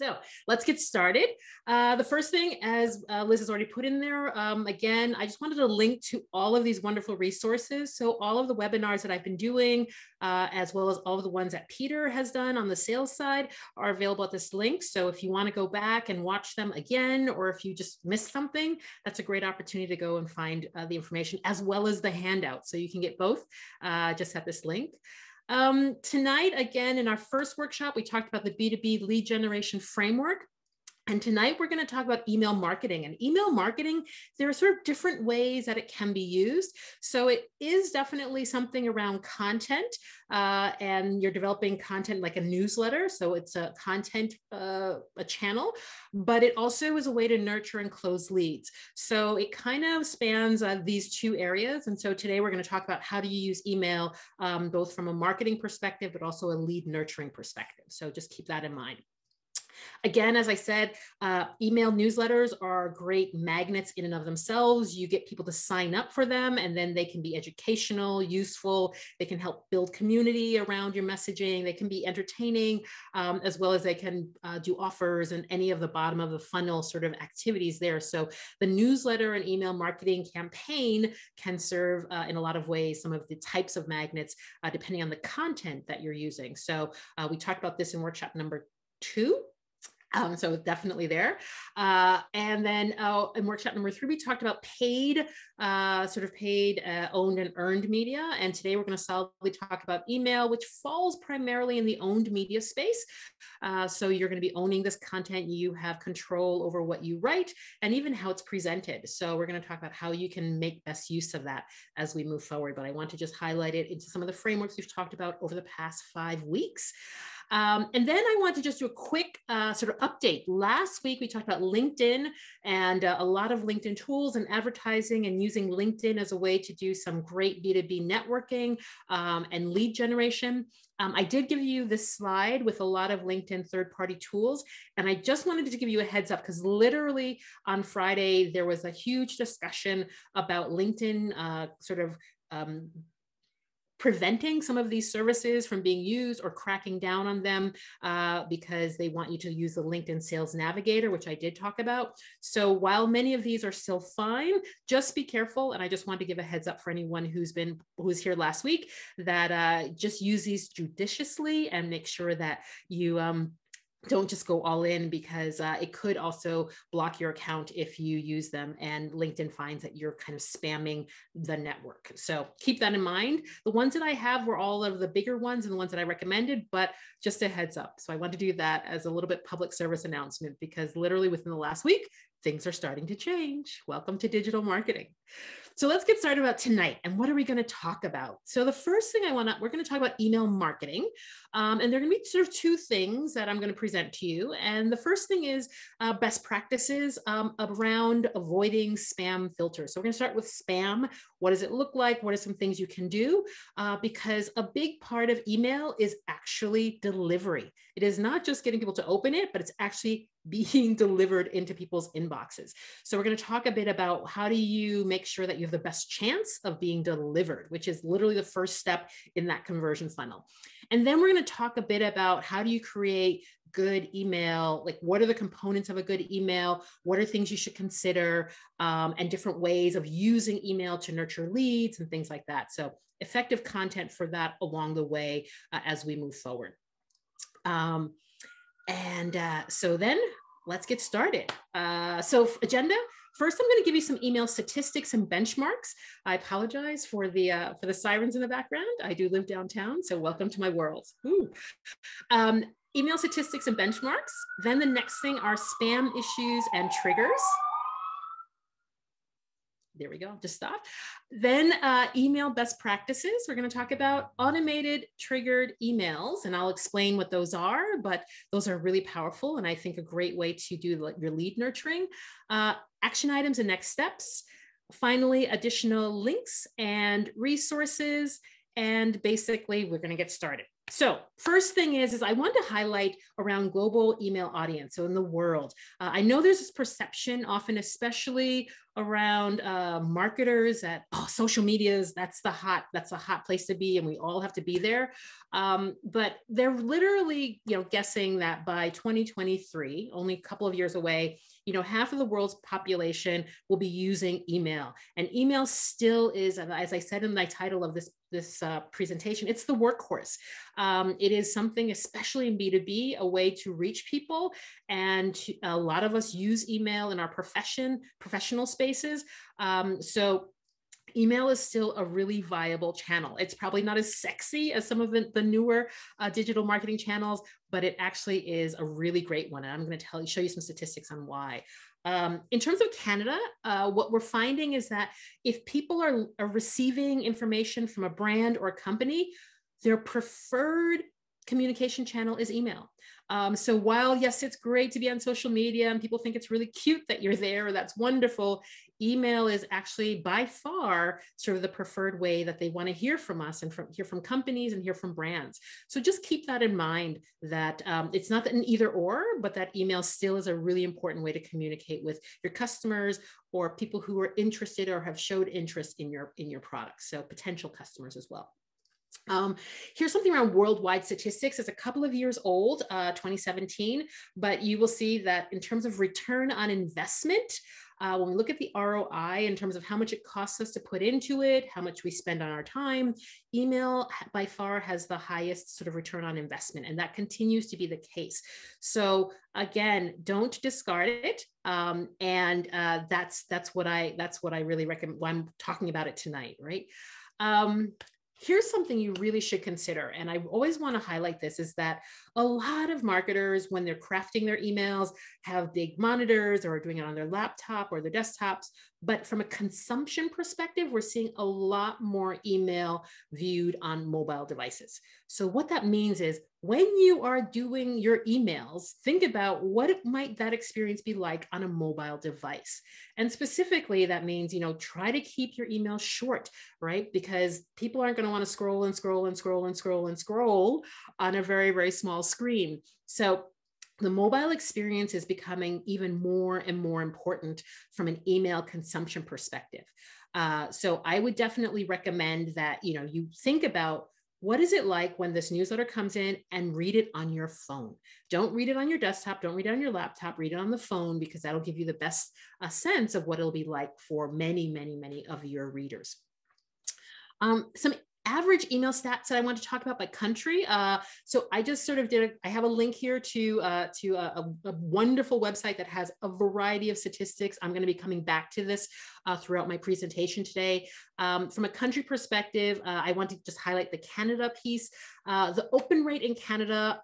So let's get started. The first thing, as Liz has already put in there, again, I just wanted to link to all of these wonderful resources. So all of the webinars that I've been doing, as well as all of the ones that Peter has done on the sales side, are available at this link. So if you want to go back and watch them again, or if you just missed something, that's a great opportunity to go and find the information, as well as the handout. So you can get both just at this link. Tonight, again, in our first workshop, we talked about the B2B lead generation framework. And tonight we're going to talk about email marketing. And email marketing, there are sort of different ways that it can be used. So it is definitely something around content, and you're developing content like a newsletter. So it's a content, a channel, but it also is a way to nurture and close leads. So it kind of spans these two areas. And so today we're going to talk about how do you use email, both from a marketing perspective, but also a lead nurturing perspective. So just keep that in mind. Again, as I said, email newsletters are great magnets in and of themselves. You get people to sign up for them, and then they can be educational, useful. They can help build community around your messaging. They can be entertaining, as well as they can do offers and any of the bottom of the funnel sort of activities there. So the newsletter and email marketing campaign can serve in a lot of ways some of the types of magnets, depending on the content that you're using. So we talked about this in workshop number 2. So definitely there. And then in workshop number 3, we talked about paid, paid, owned and earned media. And today we're going to solidly talk about email, which falls primarily in the owned media space. So you're going to be owning this content. You have control over what you write and even how it's presented. So we're going to talk about how you can make best use of that as we move forward. But I want to just highlight it into some of the frameworks we've talked about over the past 5 weeks. And then I want to just do a quick sort of update. Last week, we talked about LinkedIn and a lot of LinkedIn tools and advertising and using LinkedIn as a way to do some great B2B networking and lead generation. I did give you this slide with a lot of LinkedIn third-party tools, and I just wanted to give you a heads up because literally on Friday, there was a huge discussion about LinkedIn preventing some of these services from being used or cracking down on them because they want you to use the LinkedIn Sales Navigator, which I did talk about. So while many of these are still fine, just be careful. And I just wanted to give a heads up for anyone who was here last week that just use these judiciously and make sure that you don't just go all in, because it could also block your account if you use them, and LinkedIn finds that you're kind of spamming the network. So keep that in mind. The ones that I have were all of the bigger ones and the ones that I recommended, but just a heads up. So I want to do that as a little bit public service announcement, because literally within the last week, things are starting to change. Welcome to digital marketing. So let's get started about tonight. And what are we going to talk about? So the first thing we're going to talk about email marketing. And there are going to be sort of 2 things that I'm going to present to you. And the first thing is best practices around avoiding spam filters. So we're going to start with spam. What does it look like? What are some things you can do? Because a big part of email is actually delivery. It is not just getting people to open it, but it's actually being delivered into people's inboxes. So we're going to talk a bit about how do you make sure that you have the best chance of being delivered, which is literally the first step in that conversion funnel. And then we're going to talk a bit about how do you create good email, like what are the components of a good email, what are things you should consider, and different ways of using email to nurture leads and things like that. So effective content for that along the way as we move forward. So then let's get started. So agenda. First, I'm going to give you some email statistics and benchmarks. I apologize for the sirens in the background. I do live downtown, so welcome to my world. Email statistics and benchmarks. Then the next thing are spam issues and triggers. There we go, just stop. Then email best practices. We're going to talk about automated triggered emails, and I'll explain what those are, but those are really powerful and I think a great way to do your lead nurturing. Action items and next steps. Finally, additional links and resources. And basically, we're going to get started. So first thing is I want to highlight around global email audience. So in the world, I know there's this perception often, especially around marketers at social medias. That's the hot place to be, and we all have to be there. But they're literally, guessing that by 2023, only a couple of years away, half of the world's population will be using email. And email still is, as I said in my title of this presentation, it's the workhorse. It is something, especially in B2B, a way to reach people. And a lot of us use email in our professional spaces. So email is still a really viable channel. It's probably not as sexy as some of the newer digital marketing channels, but it actually is a really great one. And I'm going to show you some statistics on why. In terms of Canada, what we're finding is that if people are receiving information from a brand or a company, their preferred communication channel is email. So while, yes, it's great to be on social media and people think it's really cute that you're there, that's wonderful, email is actually by far sort of the preferred way that they want to hear from us and hear from companies and hear from brands. So just keep that in mind, that it's not an either or, but that email still is a really important way to communicate with your customers or people who are interested or have showed interest in your products. So potential customers as well. Here's something around worldwide statistics. It's a couple of years old, 2017, but you will see that in terms of return on investment, when we look at the ROI in terms of how much it costs us to put into it, how much we spend on our time, email by far has the highest sort of return on investment, and that continues to be the case. So again, don't discard it. That's what I really recommend. Why I'm talking about it tonight, right? Here's something you really should consider, and I always want to highlight this, is that a lot of marketers, when they're crafting their emails, have big monitors or are doing it on their laptop or their desktops. But from a consumption perspective, we're seeing a lot more email viewed on mobile devices. So what that means is when you are doing your emails, think about what might that experience be like on a mobile device. And specifically, that means, try to keep your emails short, right? Because people aren't going to want to scroll and scroll and scroll and scroll and scroll on a very, very small screen. So the mobile experience is becoming even more and more important from an email consumption perspective. So I would definitely recommend that, you think about, what is it like when this newsletter comes in, and read it on your phone? Don't read it on your desktop. Don't read it on your laptop. Read it on the phone, because that'll give you the best sense of what it'll be like for many, many, many of your readers. Some average email stats that I want to talk about by country. So I just sort of I have a link here to a wonderful website that has a variety of statistics. I'm going to be coming back to this throughout my presentation today. From a country perspective, I want to just highlight the Canada piece. The open rate in Canada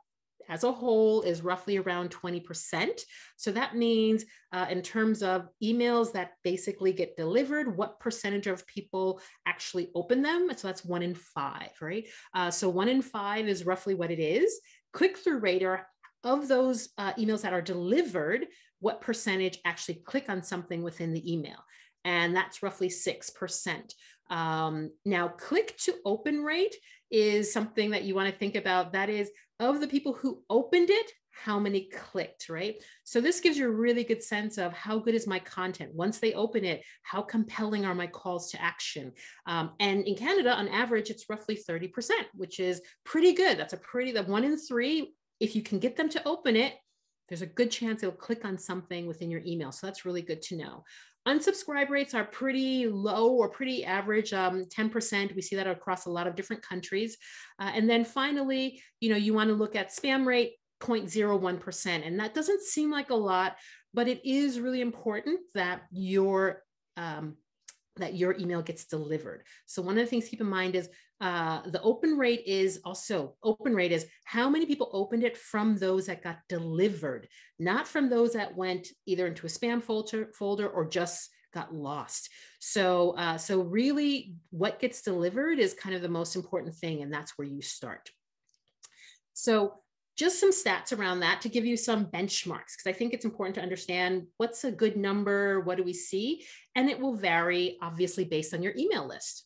as a whole is roughly around 20%. So that means in terms of emails that basically get delivered, what percentage of people actually open them? So that's 1 in 5, right? So 1 in 5 is roughly what it is. Click-through rate, or of those emails that are delivered, what percentage actually click on something within the email? And that's roughly 6%. Now, click to open rate is something that you want to think about. That is, of the people who opened it, how many clicked, right? So this gives you a really good sense of how good is my content. Once they open it, how compelling are my calls to action? And in Canada, on average, it's roughly 30%, which is pretty good. That's the 1 in 3. If you can get them to open it, there's a good chance they'll click on something within your email. So that's really good to know. Unsubscribe rates are pretty low or pretty average, 10%. We see that across a lot of different countries. And then finally, you want to look at spam rate, 0.01%. And that doesn't seem like a lot, but it is really important that your email gets delivered. So one of the things to keep in mind is the open rate is how many people opened it from those that got delivered, not from those that went either into a spam folder or just got lost. So really what gets delivered is kind of the most important thing, and that's where you start. So just some stats around that to give you some benchmarks, because I think it's important to understand what's a good number, what do we see, and it will vary obviously based on your email list.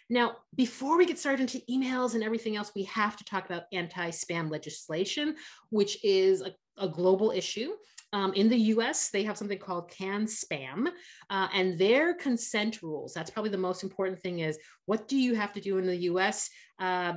Now, before we get started into emails and everything else, we have to talk about anti-spam legislation, which is a global issue. In the US, they have something called Can Spam, and their consent rules. That's probably the most important thing is, what do you have to do in the US?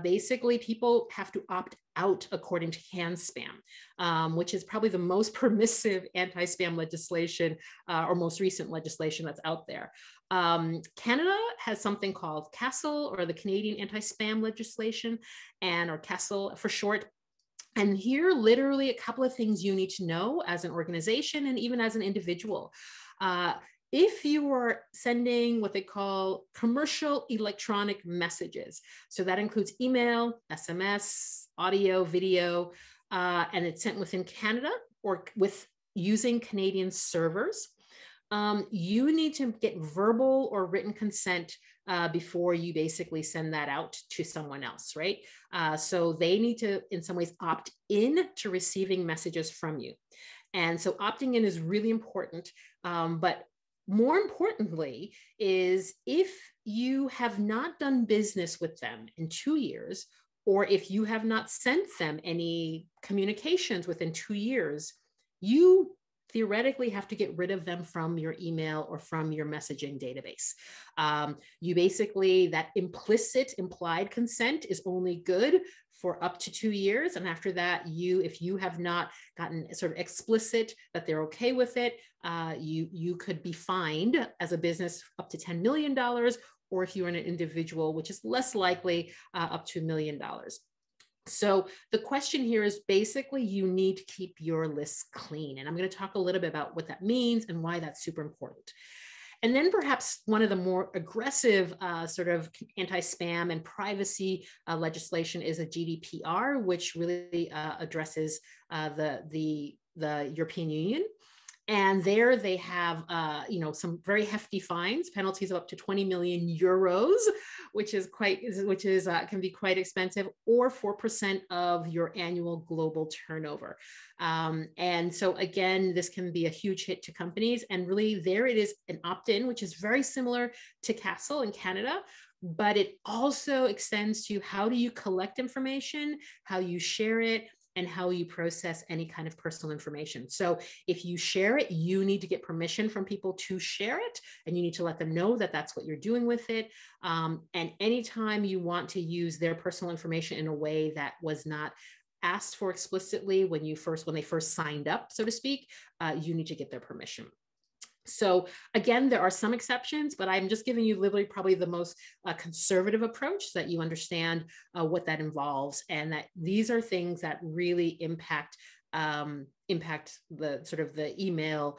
Basically, people have to opt out according to Can Spam, which is probably the most permissive anti-spam legislation or most recent legislation that's out there. Canada has something called CASL, or the Canadian Anti-Spam Legislation, or CASL for short. And here, literally a couple of things you need to know as an organization and even as an individual. If you are sending what they call commercial electronic messages, so that includes email, SMS, audio, video, and it's sent within Canada or with using Canadian servers, you need to get verbal or written consent before you basically send that out to someone else, right? So they need to, in some ways, opt in to receiving messages from you. And so opting in is really important. But more importantly is, if you have not done business with them in 2 years, or if you have not sent them any communications within 2 years, you theoretically have to get rid of them from your email or from your messaging database. You basically, that implied consent is only good for up to 2 years. And after that, if you have not gotten sort of explicit that they're okay with it, you could be fined as a business up to $10 million, or if you're an individual, which is less likely, up to $1 million. So the question here is basically, you need to keep your lists clean. And I'm going to talk a little bit about what that means and why that's super important. And then perhaps one of the more aggressive sort of anti-spam and privacy legislation is a GDPR, which really addresses the European Union. And there they have, some very hefty fines, penalties of up to 20 million euros, which can be quite expensive, or 4% of your annual global turnover. And so again, this can be a huge hit to companies. And really, there it is an opt-in, which is very similar to CASL in Canada, but it also extends to how do you collect information, how you share it, and how you process any kind of personal information. So if you share it, you need to get permission from people to share it, and you need to let them know that that's what you're doing with it. And anytime you want to use their personal information in a way that was not asked for explicitly when they first signed up, so to speak, you need to get their permission. So again, there are some exceptions, but I'm just giving you literally probably the most conservative approach, so that you understand what that involves, and that these are things that really impact the sort of the email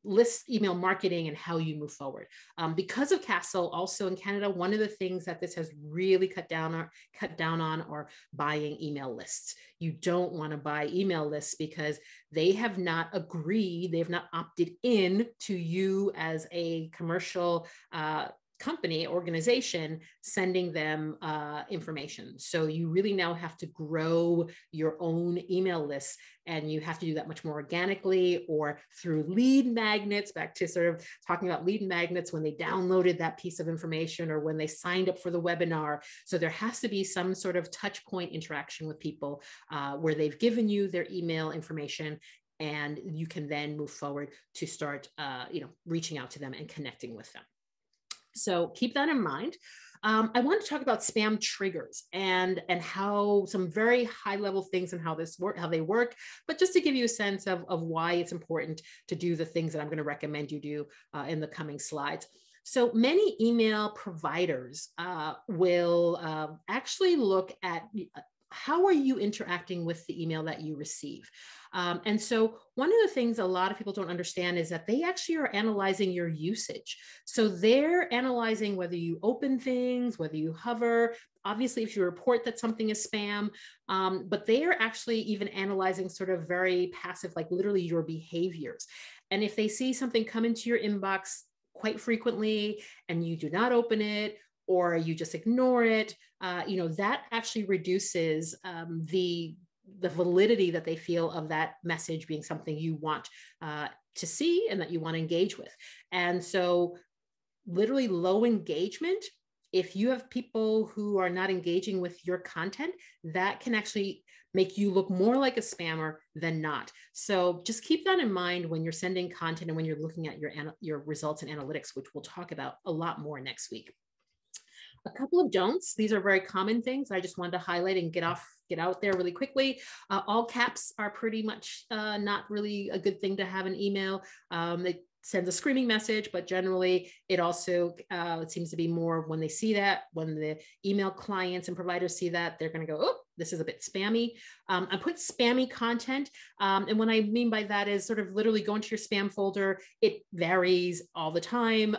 list, email marketing, and how you move forward. Because of CASL, also in Canada, one of the things that this has really cut down on are buying email lists. You don't want to buy email lists because they have not agreed, they have not opted in to you as a commercial company, organization, sending them information. So you really now have to grow your own email lists, and you have to do that much more organically or through lead magnets, back to sort of talking about lead magnets when they downloaded that piece of information or when they signed up for the webinar. So there has to be some sort of touch point interaction with people where they've given you their email information, and you can then move forward to start reaching out to them and connecting with them. So keep that in mind. I want to talk about spam triggers and how some very high level things and how they work, but just to give you a sense of why it's important to do the things that I'm going to recommend you do in the coming slides. So many email providers will actually look at how are you interacting with the email that you receive. And so one of the things a lot of people don't understand is that they actually are analyzing your usage. So they're analyzing whether you open things, whether you hover, obviously if you report that something is spam, but they are actually even analyzing sort of very passive, like literally your behaviors. And if they see something come into your inbox quite frequently and you do not open it, or you just ignore it, that actually reduces the validity that they feel of that message being something you want to see and that you want to engage with. And so literally low engagement if you have people who are not engaging with your content, that can actually make you look more like a spammer than not. So just keep that in mind when you're sending content and when you're looking at your results and analytics, which we'll talk about a lot more next week. A couple of don'ts. These are very common things I just wanted to highlight and get out there really quickly. All caps are pretty much not really a good thing to have in email. It sends a screaming message, but generally it also it seems to be more when they see that, when the email clients and providers see that, they're going to go, oh, this is a bit spammy. I put spammy content. And what I mean by that is sort of literally go into your spam folder. It varies all the time.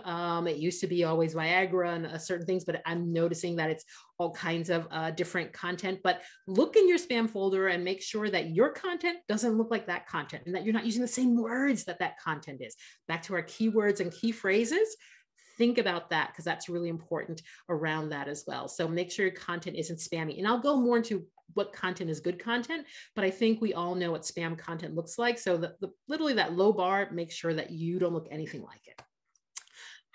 It used to be always Viagra and certain things, but I'm noticing that it's all kinds of different content. But look in your spam folder and make sure that your content doesn't look like that content and that you're not using the same words that that content is. Back to our keywords and key phrases. Think about that because that's really important around that as well. So make sure your content isn't spammy. And I'll go more into what content is good content, but I think we all know what spam content looks like. So literally that low bar, make sure that you don't look anything like it.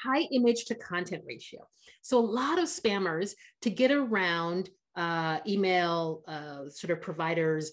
High image to content ratio. So a lot of spammers, to get around email sort of providers,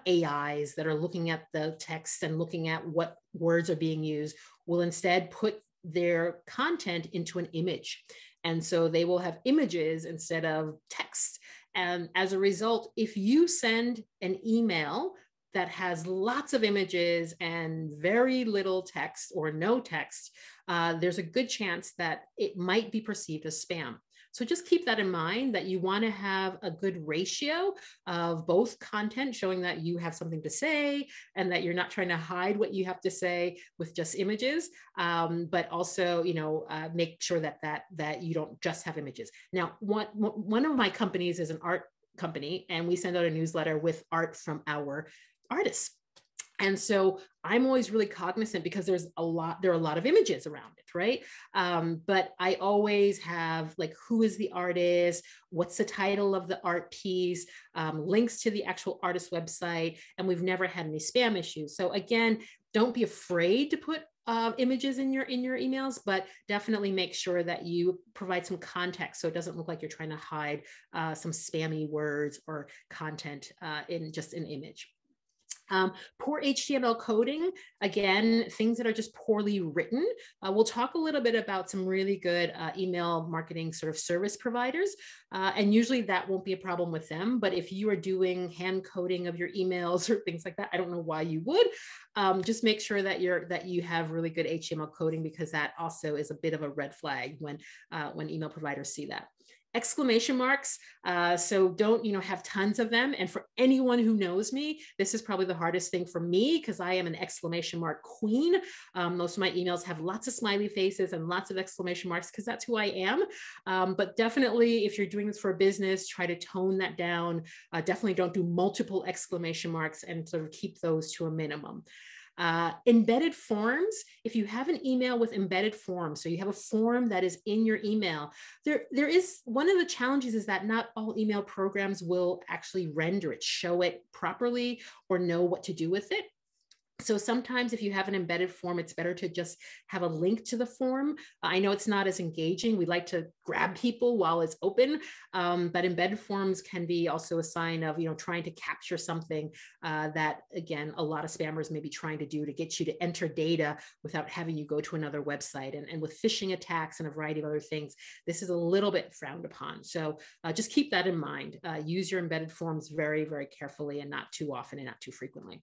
AIs that are looking at the text and looking at what words are being used, will instead put their content into an image. And so they will have images instead of text. And as a result, if you send an email that has lots of images and very little text or no text, there's a good chance that it might be perceived as spam. So just keep that in mind, that you want to have a good ratio of both content showing that you have something to say and that you're not trying to hide what you have to say with just images, but also, make sure that you don't just have images. Now, one of my companies is an art company, and we send out a newsletter with art from our artists. And so I'm always really cognizant because there are a lot of images around it, right? But I always have like, who is the artist? What's the title of the art piece? Links to the actual artist website. And we've never had any spam issues. So again, don't be afraid to put images in your emails, but definitely make sure that you provide some context so it doesn't look like you're trying to hide some spammy words or content in just an image. Poor HTML coding, again, things that are just poorly written. We'll talk a little bit about some really good email marketing sort of service providers, and usually that won't be a problem with them. But if you are doing hand coding of your emails or things like that, I don't know why you would. Just make sure that you have really good HTML coding, because that also is a bit of a red flag when email providers see that. Exclamation marks. So don't, have tons of them. And for anyone who knows me, this is probably the hardest thing for me because I am an exclamation mark queen. Most of my emails have lots of smiley faces and lots of exclamation marks because that's who I am. But definitely, if you're doing this for a business, try to tone that down. Definitely don't do multiple exclamation marks and sort of keep those to a minimum. Embedded forms. If you have an email with embedded forms, so you have a form that is in your email, there is one of the challenges is that not all email programs will actually render it, show it properly, or know what to do with it. So sometimes if you have an embedded form, it's better to just have a link to the form. I know it's not as engaging. We like to grab people while it's open, but embedded forms can be also a sign of, trying to capture something that, again, a lot of spammers may be trying to do to get you to enter data without having you go to another website. And with phishing attacks and a variety of other things, this is a little bit frowned upon. So just keep that in mind. Use your embedded forms very, very carefully and not too often and not too frequently.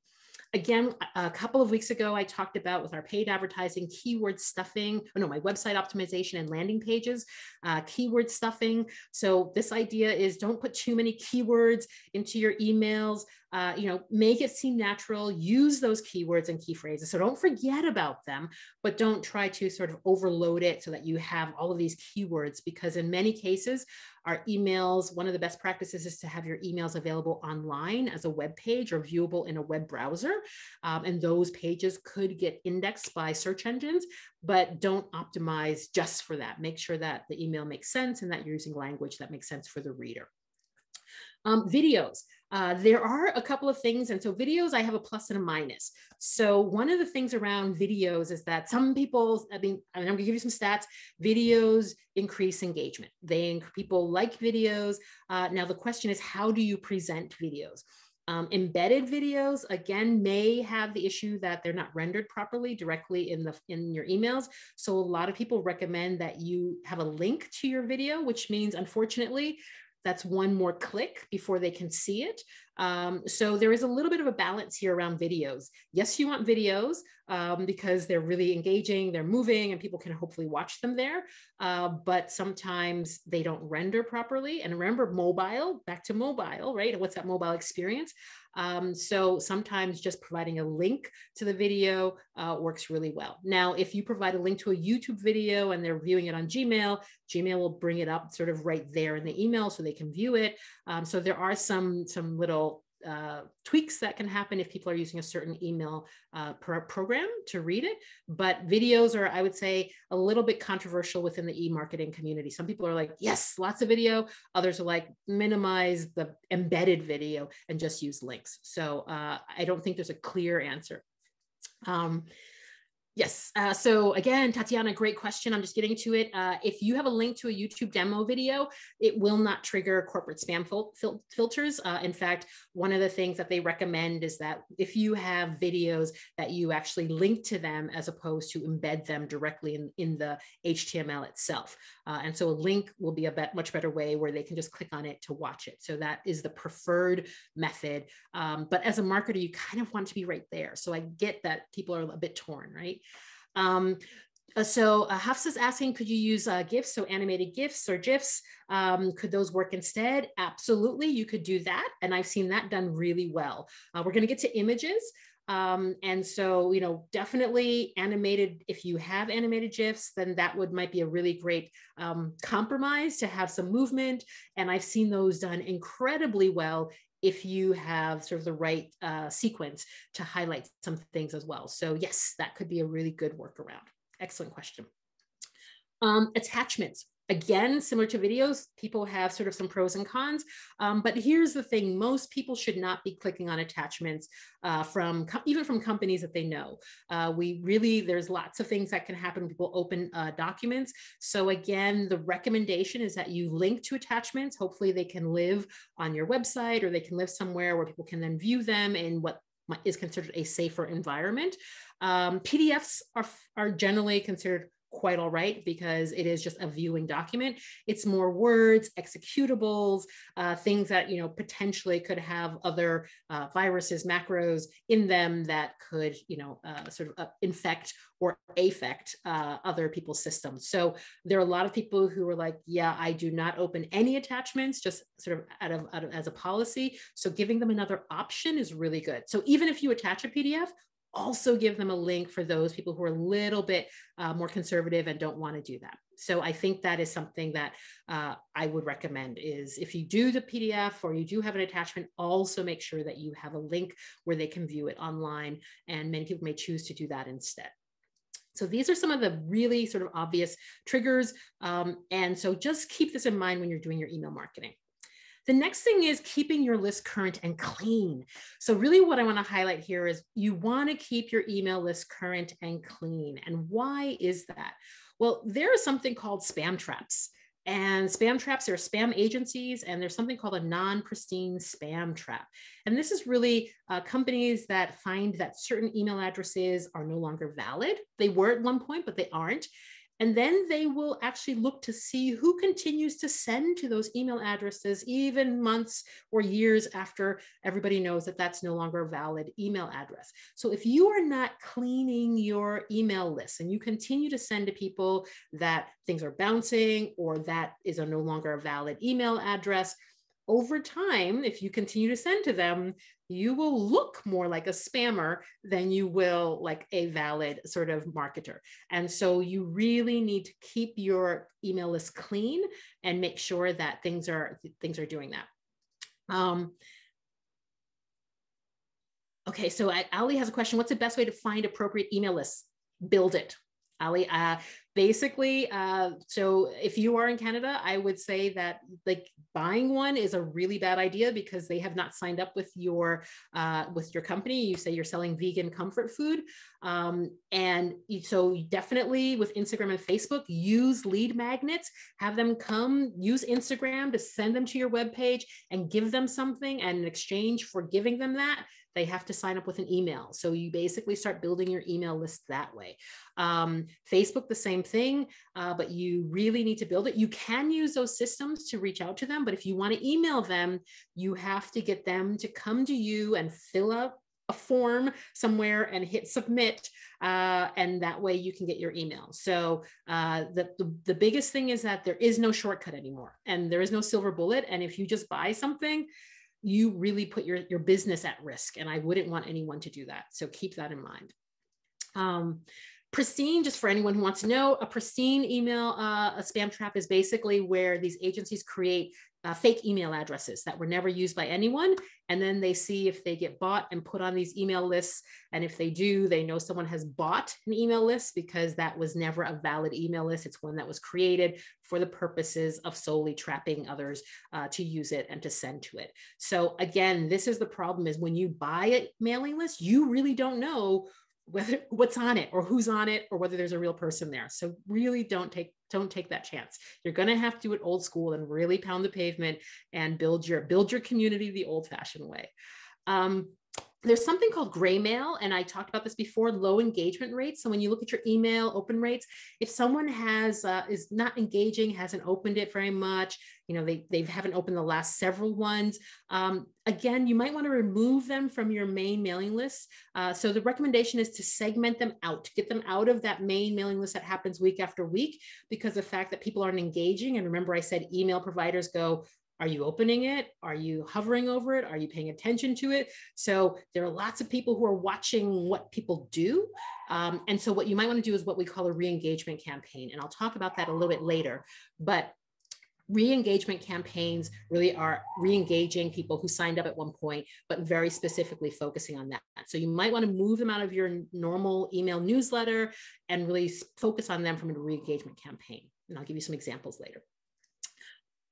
Again, a couple of weeks ago, I talked about with our paid advertising, keyword stuffing, my website optimization and landing pages, keyword stuffing. So this idea is don't put too many keywords into your emails. Make it seem natural, use those keywords and key phrases. So don't forget about them, but don't try to sort of overload it so that you have all of these keywords, because in many cases, our emails, one of the best practices is to have your emails available online as a web page or viewable in a web browser. And those pages could get indexed by search engines, but don't optimize just for that. Make sure that the email makes sense and that you're using language that makes sense for the reader. Videos. There are a couple of things. And so videos, I have a plus and a minus. So one of the things around videos is that some people, I'm going to give you some stats, videos increase engagement. People like videos. Now the question is, how do you present videos? Embedded videos, again, may have the issue that they're not rendered properly directly in your emails. So a lot of people recommend that you have a link to your video, which means, unfortunately, that's one more click before they can see it. So there is a little bit of a balance here around videos. Yes, you want videos because they're really engaging, they're moving, and people can hopefully watch them there. But sometimes they don't render properly. And remember, mobile, back to mobile, right? What's that mobile experience? So sometimes just providing a link to the video works really well. Now, if you provide a link to a YouTube video and they're viewing it on Gmail, Gmail will bring it up sort of right there in the email so they can view it. So there are some little tweaks that can happen if people are using a certain email program to read it. But videos are, I would say, a little bit controversial within the e-marketing community. Some people are like, yes, lots of video. Others are like, minimize the embedded video and just use links. So I don't think there's a clear answer. Yes. So again, Tatiana, great question. I'm just getting to it. If you have a link to a YouTube demo video, it will not trigger corporate spam filters. In fact, one of the things that they recommend is that if you have videos that you actually link to them as opposed to embed them directly in the HTML itself. And so a link will be a much better way where they can just click on it to watch it. So that is the preferred method. But as a marketer, you kind of want to be right there. So I get that people are a bit torn, right? So Hafsa's asking, could you use GIFs, so animated GIFs or GIFs? Could those work instead? Absolutely, you could do that. And I've seen that done really well. We're going to get to images. And so, you know, definitely animated, if you have animated GIFs, then that might be a really great compromise to have some movement. And I've seen those done incredibly well if you have sort of the right sequence to highlight some things as well. So yes, that could be a really good workaround. Excellent question. Attachments. Again, similar to videos, people have sort of some pros and cons, but here's the thing. Most people should not be clicking on attachments even from companies that they know. There's lots of things that can happen when people open documents. So again, the recommendation is that you link to attachments. Hopefully they can live on your website or they can live somewhere where people can then view them in what is considered a safer environment. PDFs are generally considered quite all right because it is just a viewing document. It's more words, executables, things that, you know, potentially could have other viruses, macros in them that could, you know, sort of infect or affect other people's systems. So there are a lot of people who are like, yeah, I do not open any attachments, just sort of out of as a policy. So giving them another option is really good. So even if you attach a PDF, also give them a link for those people who are a little bit more conservative and don't want to do that. So I think that is something that I would recommend is if you do the PDF or you do have an attachment, also make sure that you have a link where they can view it online. And many people may choose to do that instead. So these are some of the really sort of obvious triggers. And so just keep this in mind when you're doing your email marketing. The next thing is keeping your list current and clean. So really what I want to highlight here is you want to keep your email list current and clean. And why is that? Well, there is something called spam traps. And spam traps are spam agencies, and there's something called a non-pristine spam trap. And this is really companies that find that certain email addresses are no longer valid. They were at one point, but they aren't. And then they will actually look to see who continues to send to those email addresses, even months or years after everybody knows that that's no longer a valid email address. So if you are not cleaning your email list and you continue to send to people that things are bouncing or that is no longer a valid email address, over time, if you continue to send to them, you will look more like a spammer than you will like a valid sort of marketer. And so you really need to keep your email list clean and make sure that things are doing that. Okay, so Ali has a question. What's the best way to find appropriate email lists? Build it. Ali, Basically, so if you are in Canada, I would say that like buying one is a really bad idea because they have not signed up with your company. You say you're selling vegan comfort food, and so definitely with Instagram and Facebook, use lead magnets. Have them come use Instagram to send them to your webpage and give them something. And in exchange for giving them that, they have to sign up with an email. So you basically start building your email list that way. Facebook, the same thing, but you really need to build it. You can use those systems to reach out to them, but if you want to email them, you have to get them to come to you and fill out a form somewhere and hit submit, and that way you can get your email. So the biggest thing is that there is no shortcut anymore, and there is no silver bullet. And if you just buy something, you really put your business at risk, and I wouldn't want anyone to do that. So keep that in mind. Pristine, just for anyone who wants to know, a pristine email, a spam trap is basically where these agencies create fake email addresses that were never used by anyone. And then they see if they get bought and put on these email lists. And if they do, they know someone has bought an email list because that was never a valid email list. It's one that was created for the purposes of solely trapping others to use it and to send to it. So again, this is the problem, is when you buy a mailing list, you really don't know what's on it or who's on it or whether there's a real person there. So really don't take that chance. You're going to have to do it old school and really pound the pavement and build your community the old fashioned way. There's something called gray mail, and I talked about this before, low engagement rates. So when you look at your email open rates, if someone is not engaging, hasn't opened it very much, they haven't opened the last several ones, again, you might want to remove them from your main mailing list. So the recommendation is to segment them out, get them out of that main mailing list that happens week after week, because the fact that people aren't engaging, and remember I said email providers go, are you opening it? Are you hovering over it? Are you paying attention to it? So there are lots of people who are watching what people do. And so what you might want to do is what we call a re-engagement campaign. And I'll talk about that a little bit later. But re-engagement campaigns really are re-engaging people who signed up at one point, but very specifically focusing on that. So you might want to move them out of your normal email newsletter and really focus on them from a re-engagement campaign. And I'll give you some examples later.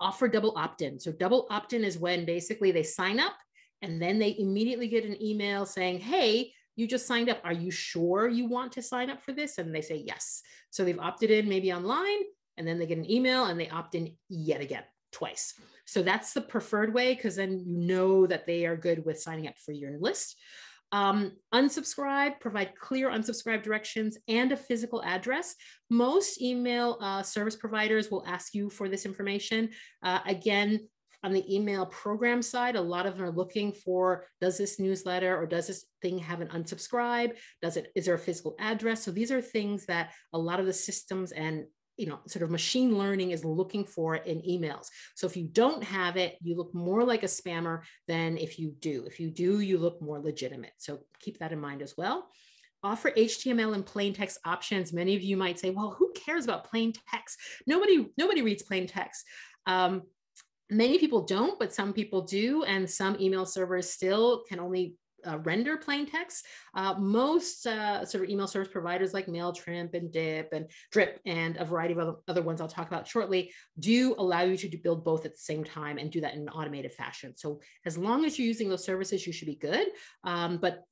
Offer double opt-in. So double opt-in is when basically they sign up and then they immediately get an email saying, hey, you just signed up. Are you sure you want to sign up for this? And they say yes. So they've opted in maybe online, and then they get an email and they opt in yet again, twice. So that's the preferred way, because then you know that they are good with signing up for your list. Unsubscribe, provide clear unsubscribe directions and a physical address. Most email service providers will ask you for this information. Again, on the email program side, a lot of them are looking for, does this newsletter or does this thing have an unsubscribe? Is there a physical address? So these are things that a lot of the systems and sort of machine learning is looking for in emails. So if you don't have it, you look more like a spammer than if you do. If you do, you look more legitimate. So keep that in mind as well. Offer HTML and plain text options. Many of you might say, well, who cares about plain text? Nobody reads plain text. Many people don't, but some people do. And some email servers still can only render plain text. Most sort of email service providers like Mailchimp and Drip and a variety of other ones I'll talk about shortly do allow you to build both at the same time and do that in an automated fashion. So as long as you're using those services, you should be good. But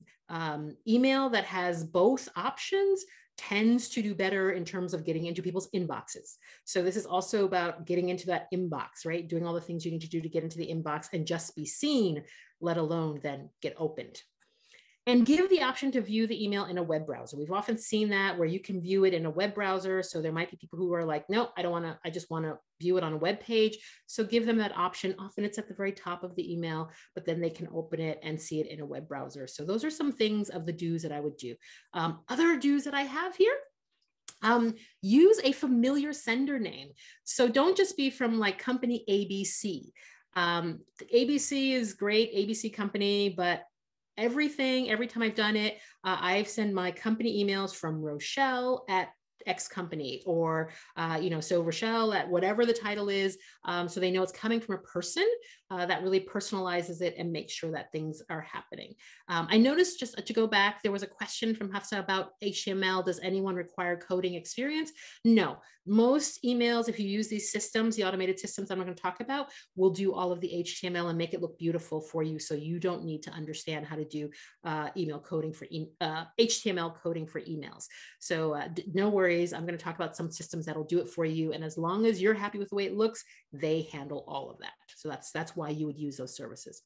email that has both options tends to do better in terms of getting into people's inboxes. So this is also about getting into that inbox, right? Doing all the things you need to do to get into the inbox and just be seen, let alone then get opened. And give the option to view the email in a web browser. We've often seen that where you can view it in a web browser. So there might be people who are like, no, I don't want to, I just want to view it on a web page. So give them that option. Often it's at the very top of the email, but then they can open it and see it in a web browser. So those are some things of the do's that I would do. Other do's that I have here. Use a familiar sender name. So don't just be from like company ABC. ABC is great, ABC company, but every time I've done it, I've sent my company emails from Rochelle at X company, or, so Rochelle at whatever the title is. So they know it's coming from a person that really personalizes it and makes sure that things are happening. I noticed, just to go back, there was a question from Hafsa about HTML. Does anyone require coding experience? No. Most emails, if you use these systems, the automated systems I'm going to talk about, will do all of the HTML and make it look beautiful for you. So you don't need to understand how to do email coding for HTML coding for emails. So no worries. I'm going to talk about some systems that'll do it for you. And as long as you're happy with the way it looks, they handle all of that. So that's why you would use those services.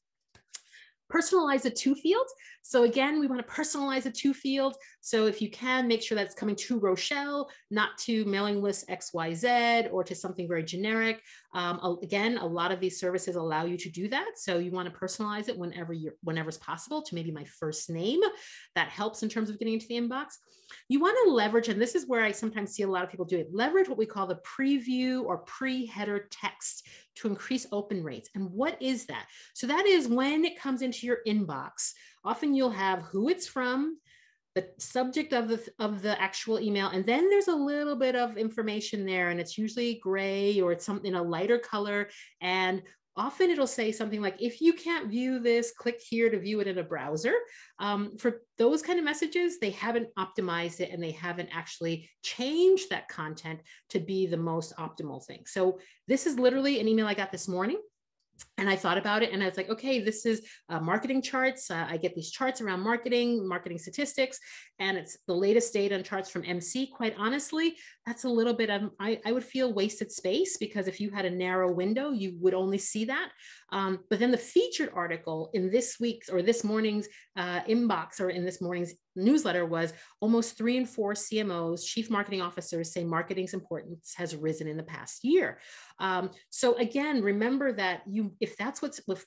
Personalize the two fields. So again, we want to personalize the two fields. So if you can, make sure that it's coming to Rochelle, not to mailing list XYZ or to something very generic. Again, a lot of these services allow you to do that. So you want to personalize it whenever it's possible to maybe my first name. That helps in terms of getting into the inbox. You want to leverage, and this is where I sometimes see a lot of people do it, leverage what we call the preview or pre-header text to increase open rates. And what is that? So that is when it comes into your inbox, often you'll have who it's from, the subject of the actual email, and then there's a little bit of information there, and it's usually gray or it's something in a lighter color. And often it'll say something like, if you can't view this, click here to view it in a browser. For those kind of messages, they haven't optimized it and they haven't actually changed that content to be the most optimal thing. So this is literally an email I got this morning. And I thought about it and I was like, okay, this is marketing charts. I get these charts around marketing statistics, and it's the latest data and charts from MC. Quite honestly, that's a little bit of, I would feel wasted space, because if you had a narrow window, you would only see that. But then the featured article in this week's or this morning's inbox, or in this morning's newsletter, was almost 3 in 4 CMOs, chief marketing officers, say marketing's importance has risen in the past year. So again, remember that if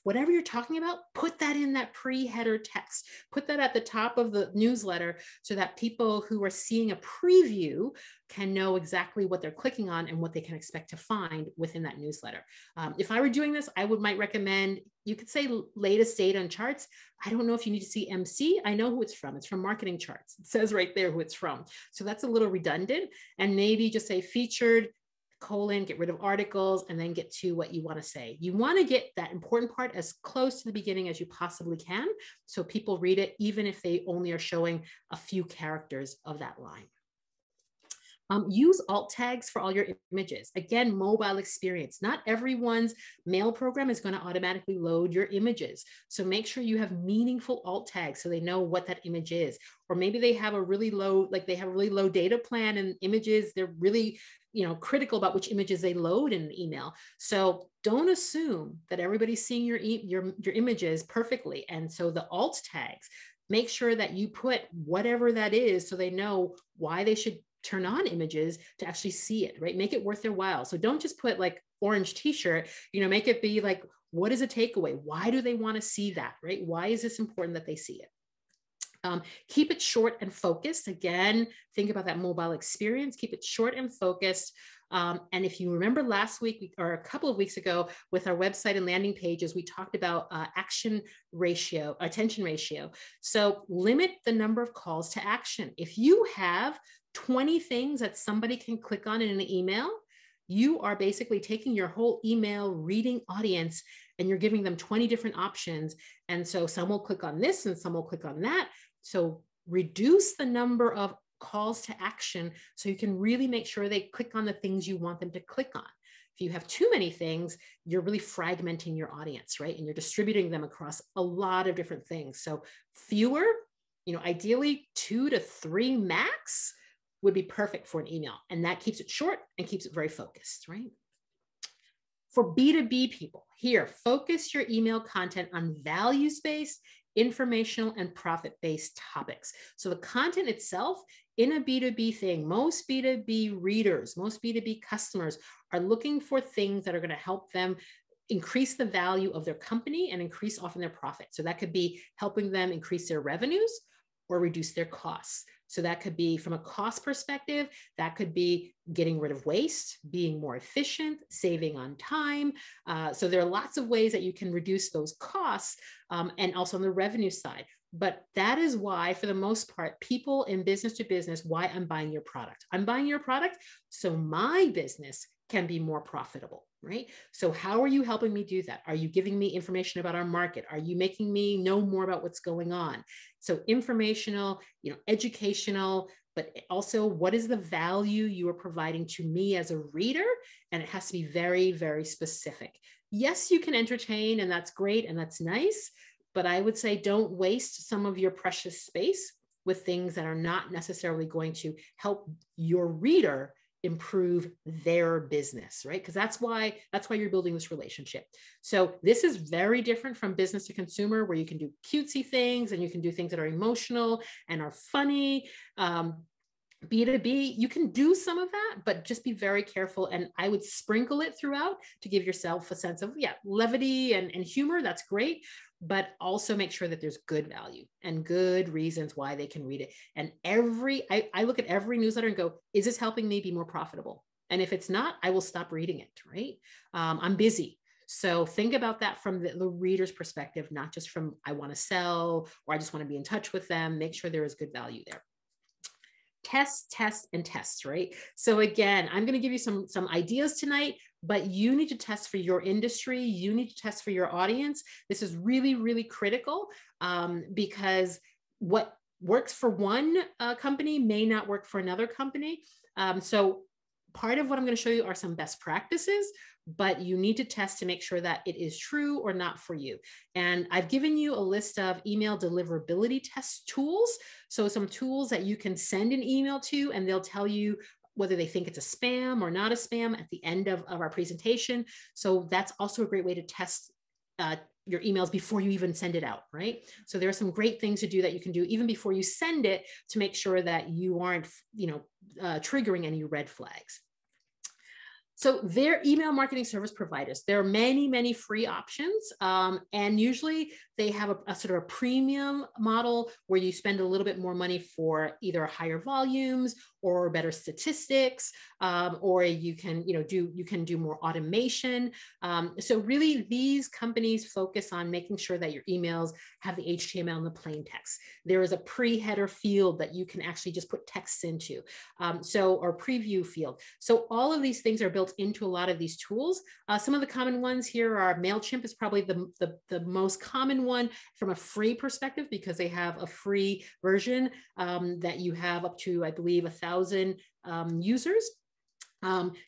whatever you're talking about, put that in that pre-header text, put that at the top of the newsletter so that people who are seeing a preview can know exactly what they're clicking on and what they can expect to find within that newsletter. If I were doing this, I might recommend, you could say latest data and charts. I don't know if you need to see MC. I know who it's from. It's from marketing charts. It says right there who it's from. So that's a little redundant, and maybe just say featured, get rid of articles, and then get to what you want to say. You want to get that important part as close to the beginning as you possibly can, so people read it, even if they only are showing a few characters of that line. Use alt tags for all your images. Again, mobile experience. Not everyone's mail program is going to automatically load your images. So make sure you have meaningful alt tags so they know what that image is. Or maybe they have a really low data plan and images. They're really, critical about which images they load in an email. So don't assume that everybody's seeing your images perfectly. And so the alt tags, make sure that you put whatever that is so they know why they should turn on images to actually see it, right? Make it worth their while. So don't just put like orange t-shirt, make it be like, what is a takeaway? Why do they want to see that, right? Why is this important that they see it? Keep it short and focused. Again, think about that mobile experience. Keep it short and focused. And if you remember last week or a couple of weeks ago with our website and landing pages, we talked about attention ratio. So limit the number of calls to action. If you have 20 things that somebody can click on in an email, you are basically taking your whole email reading audience and you're giving them 20 different options. And so some will click on this and some will click on that. So reduce the number of calls to action so you can really make sure they click on the things you want them to click on. If you have too many things, you're really fragmenting your audience, right? And you're distributing them across a lot of different things. So fewer, ideally 2 to 3 max would be perfect for an email. And that keeps it short and keeps it very focused, right? For B2B people, here, focus your email content on values-based, informational, and profit-based topics. So the content itself in a B2B thing, most B2B readers, most B2B customers are looking for things that are going to help them increase the value of their company and increase often their profit. So that could be helping them increase their revenues or reduce their costs. So that could be from a cost perspective, that could be getting rid of waste, being more efficient, saving on time. So there are lots of ways that you can reduce those costs, and also on the revenue side. But that is why, for the most part, people in business to business, why I'm buying your product. I'm buying your product so my business can be more profitable, right? So how are you helping me do that? Are you giving me information about our market? Are you making me know more about what's going on? So informational, educational, but also what is the value you are providing to me as a reader? And it has to be very, very specific. Yes, you can entertain, and that's great, and that's nice. But I would say don't waste some of your precious space with things that are not necessarily going to help your reader improve their business, right? Because that's why you're building this relationship. So this is very different from business to consumer, where you can do cutesy things and you can do things that are emotional and are funny. B2B, you can do some of that, but just be very careful. And I would sprinkle it throughout to give yourself a sense of, levity and humor. That's great. But also make sure that there's good value and good reasons why they can read it. And I look at every newsletter and go, is this helping me be more profitable? And if it's not, I will stop reading it, right? I'm busy. So think about that from the reader's perspective, not just from I want to sell or I just want to be in touch with them. Make sure there is good value there. Test, and test, right? So again, I'm going to give you some ideas tonight, but you need to test for your industry. You need to test for your audience. This is really, really critical because what works for one company may not work for another company. So part of what I'm going to show you are some best practices, but you need to test to make sure that it is true or not for you. And I've given you a list of email deliverability test tools. So some tools that you can send an email to, and they'll tell you whether they think it's a spam or not a spam at the end of our presentation. So that's also a great way to test your emails before you even send it out, right? So there are some great things to do that you can do even before you send it to make sure that you aren't, triggering any red flags. So they're email marketing service providers. There are many, many free options. And usually they have a sort of a premium model where you spend a little bit more money for either higher volumes or better statistics, or you can, do more automation. So really these companies focus on making sure that your emails have the HTML and the plain text. There is a pre-header field that you can actually just put text into. Or preview field. So all of these things are built into a lot of these tools. Some of the common ones here are Mailchimp is probably the most common one from a free perspective because they have a free version that you have up to, I believe, 1,000 users.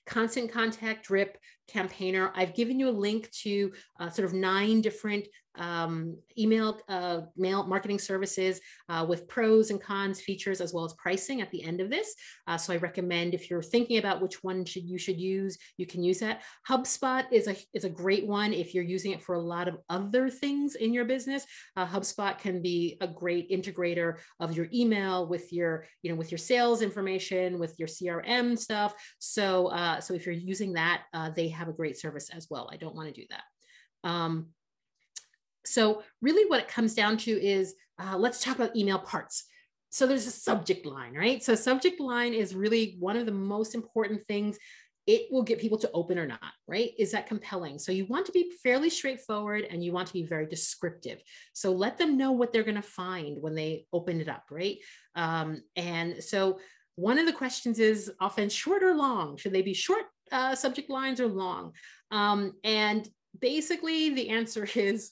Constant Contact, Drip, Campaigner. I've given you a link to sort of 9 different mail marketing services with pros and cons, features, as well as pricing at the end of this. So I recommend if you're thinking about which one you should use, you can use that. HubSpot is a great one if you're using it for a lot of other things in your business. HubSpot can be a great integrator of your email with your, with your sales information, with your CRM stuff. So if you're using that, they have a great service as well. I don't want to do that. So really what it comes down to is, let's talk about email parts. So there's a subject line, right? So subject line is really one of the most important things. It will get people to open or not, right? Is that compelling? So you want to be fairly straightforward and you want to be very descriptive. So let them know what they're going to find when they open it up, right? And so one of the questions is often short or long. Should they be short subject lines or long? And basically the answer is,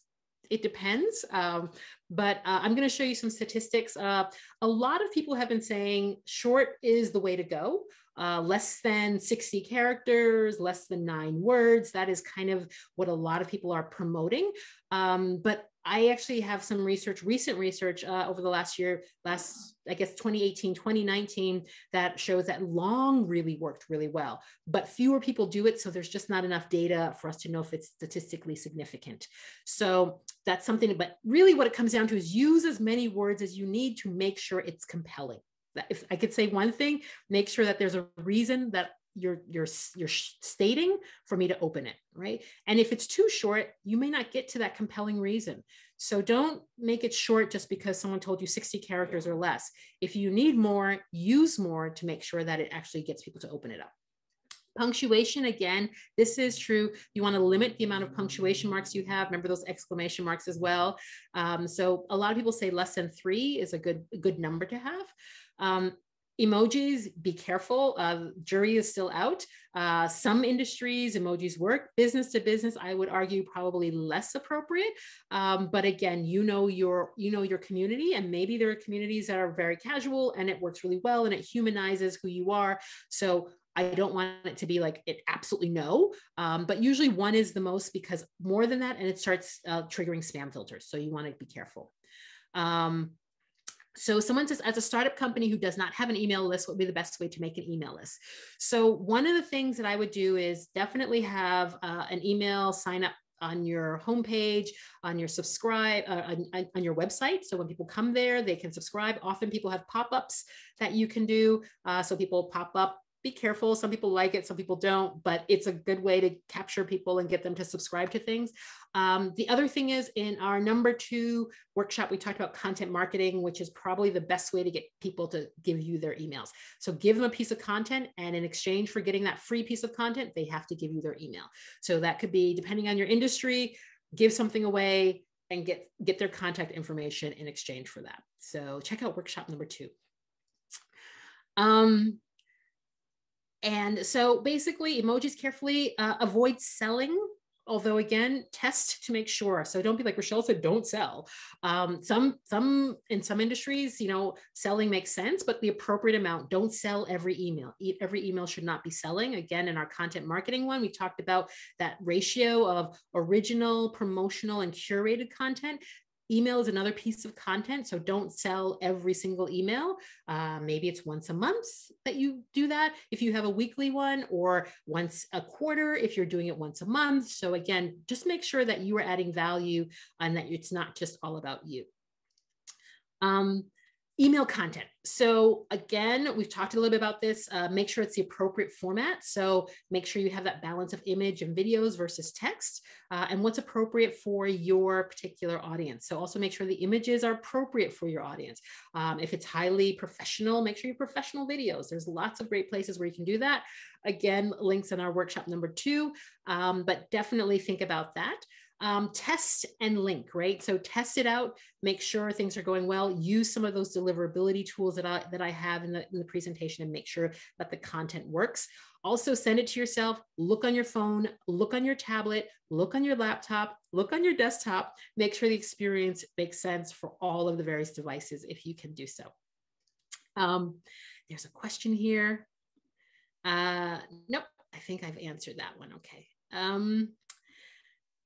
it depends, but I'm going to show you some statistics. A lot of people have been saying short is the way to go. Less than 60 characters, less than 9 words. That is kind of what a lot of people are promoting. But I actually have some recent research over the last year, I guess 2018, 2019, that shows that long really worked really well, but fewer people do it. So there's just not enough data for us to know if it's statistically significant. So that's something, but really what it comes down to is use as many words as you need to make sure it's compelling. If I could say one thing, make sure that there's a reason that you're stating for me to open it, right? And if it's too short, you may not get to that compelling reason. So don't make it short just because someone told you 60 characters or less. If you need more, use more to make sure that it actually gets people to open it up. Punctuation, again, this is true. You want to limit the amount of punctuation marks you have. Remember those exclamation marks as well. So a lot of people say less than 3 is a good number to have. Emojis, be careful. Jury is still out. Some industries, emojis work. Business to business, I would argue probably less appropriate. But again, you know your community, and maybe there are communities that are very casual and it works really well and it humanizes who you are. So I don't want it to be like it absolutely no, but usually 1 is the most, because more than that, and it starts triggering spam filters. So you want to be careful. So someone says, as a startup company who does not have an email list, what would be the best way to make an email list? So one of the things that I would do is definitely have an email sign up on your homepage, on your subscribe, on your website. So when people come there, they can subscribe. Often people have pop-ups that you can do. So people pop up. Be careful. Some people like it, some people don't, but it's a good way to capture people and get them to subscribe to things. The other thing is, in our number 2 workshop, we talked about content marketing, which is probably the best way to get people to give you their emails. So give them a piece of content, and in exchange for getting that free piece of content, they have to give you their email. So that could be, depending on your industry, give something away and get their contact information in exchange for that. So check out workshop number 2. And so basically, emojis carefully, avoid selling. Although again, test to make sure. So don't be like Rochelle said, don't sell. In some industries, selling makes sense, but the appropriate amount. Don't sell every email. Every email should not be selling. Again, in our content marketing one, we talked about that ratio of original, promotional, and curated content. Email is another piece of content, so don't sell every single email. Maybe it's once a month that you do that if you have a weekly one, or once a quarter if you're doing it once a month. So again, just make sure that you are adding value and that it's not just all about you. Email content. So again, we've talked a little bit about this. Make sure it's the appropriate format. So make sure you have that balance of image and videos versus text, and what's appropriate for your particular audience. So also make sure the images are appropriate for your audience. If it's highly professional, make sure you have professional videos. There's lots of great places where you can do that. Again, links in our workshop number 2, but definitely think about that. Test and link, right? So test it out, make sure things are going well, use some of those deliverability tools that I have in the presentation, and make sure that the content works. Also send it to yourself, look on your phone, look on your tablet, look on your laptop, look on your desktop, make sure the experience makes sense for all of the various devices if you can do so. There's a question here. Nope, I think I've answered that one. Okay.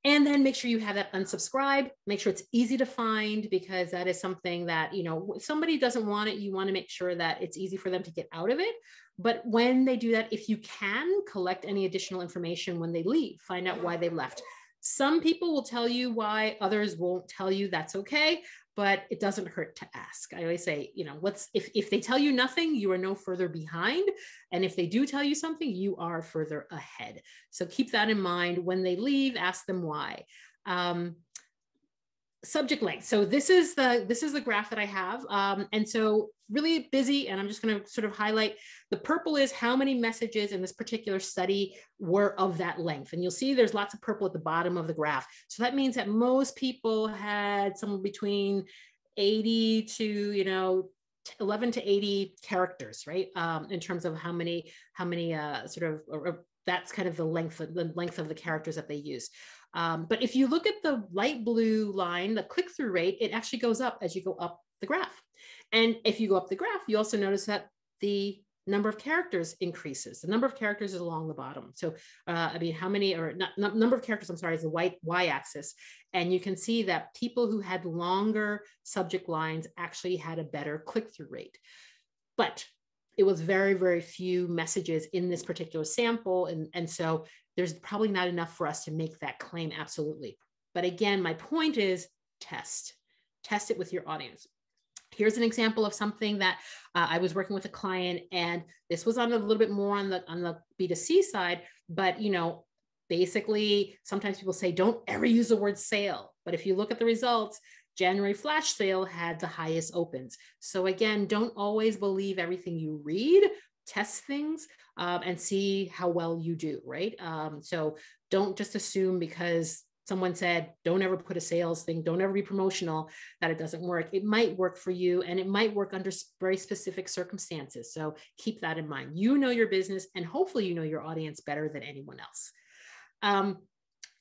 And then make sure you have that unsubscribe. Make sure it's easy to find, because that is something that, if somebody doesn't want it, you want to make sure that it's easy for them to get out of it. But when they do that, if you can, collect any additional information when they leave, find out why they left. Some people will tell you why, others won't tell you. That's okay, but it doesn't hurt to ask. I always say, if they tell you nothing, you are no further behind. And if they do tell you something, you are further ahead. So keep that in mind. When they leave, ask them why. Subject length. So this is the graph that I have. And so really busy, and I'm just going to sort of highlight the purple is how many messages in this particular study were of that length. And you'll see there's lots of purple at the bottom of the graph. So that means that most people had somewhere between 80 to, 11 to 80 characters, right? In terms of how many that's kind of the length of the characters that they use. But if you look at the light blue line, the click-through rate, it actually goes up as you go up the graph. And if you go up the graph, you also notice that the number of characters increases. The number of characters is along the bottom. So, number of characters, I'm sorry, is the y-axis. And you can see that people who had longer subject lines actually had a better click-through rate. But it was very, very few messages in this particular sample. And so there's probably not enough for us to make that claim absolutely. But again, my point is test it with your audience. Here's an example of something that I was working with a client, and this was on a little bit more on the B2C side, but basically sometimes people say, don't ever use the word sale. But if you look at the results, January flash sale had the highest opens. So again, don't always believe everything you read, test things and see how well you do, right? So don't just assume because someone said, don't ever put a sales thing, don't ever be promotional, that it doesn't work. It might work for you, and it might work under very specific circumstances. So keep that in mind. You know your business, and hopefully you know your audience better than anyone else.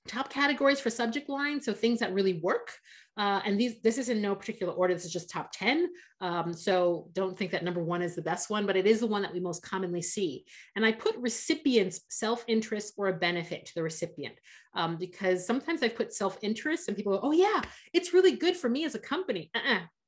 Top categories for subject lines, so things that really work. And this is in no particular order. This is just top 10. So don't think that number 1 is the best one, but it is the one that we most commonly see. And I put recipient's self-interest or a benefit to the recipient, because sometimes I've put self-interest and people go, oh yeah, it's really good for me as a company.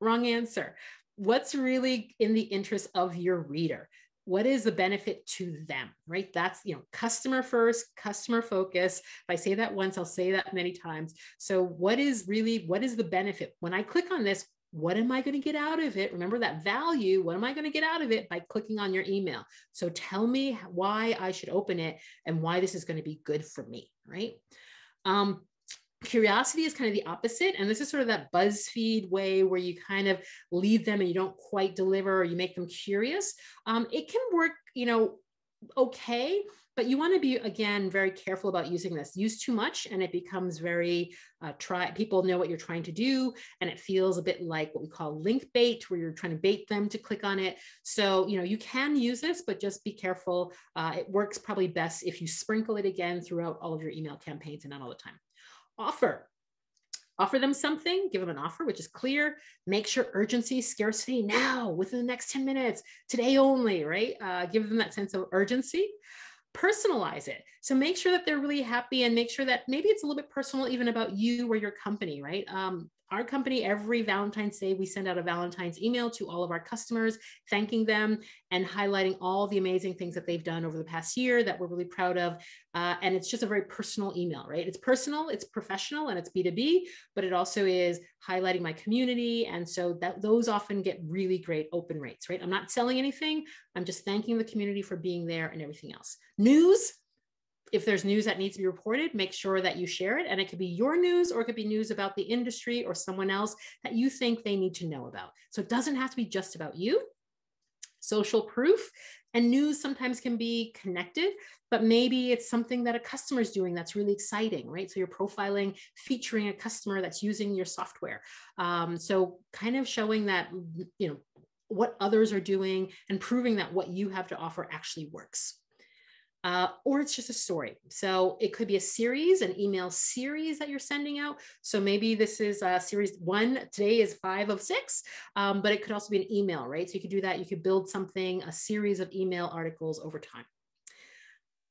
Wrong answer. What's really in the interest of your reader? What is the benefit to them, right? That's, customer first, customer focus. If I say that once, I'll say that many times. So what is the benefit? When I click on this, what am I going to get out of it? Remember that value. What am I going to get out of it by clicking on your email? So tell me why I should open it and why this is going to be good for me, right? Curiosity is kind of the opposite. And this is sort of that BuzzFeed way where you kind of lead them and you don't quite deliver, or you make them curious. It can work, okay, but you want to be, again, very careful about using this. Use too much and it becomes very, people know what you're trying to do, and it feels a bit like what we call link bait, where you're trying to bait them to click on it. So, you can use this, but just be careful. It works probably best if you sprinkle it again throughout all of your email campaigns and not all the time. Offer them something, give them an offer, which is clear. Make sure urgency, scarcity, now, within the next 10 minutes, today only, right? Give them that sense of urgency. Personalize it. So make sure that they're really happy, and make sure that maybe it's a little bit personal even about you or your company, right? Our company, every Valentine's Day, we send out a Valentine's email to all of our customers, thanking them and highlighting all the amazing things that they've done over the past year that we're really proud of. And it's just a very personal email, right? It's personal, it's professional, and it's B2B, but it also is highlighting my community. And so those often get really great open rates, right? I'm not selling anything. I'm just thanking the community for being there and everything else. News. If there's news that needs to be reported, make sure that you share it. And it could be your news, or it could be news about the industry or someone else that you think they need to know about. So it doesn't have to be just about you. Social proof. And news sometimes can be connected, but maybe it's something that a customer is doing that's really exciting, right? So you're profiling, featuring a customer that's using your software. So kind of showing that, what others are doing and proving that what you have to offer actually works. Or it's just a story. So it could be a series, an email series that you're sending out. So maybe this is series 1. Today is 5 of 6, but it could also be an email, right? So you could do that. You could build something, a series of email articles over time.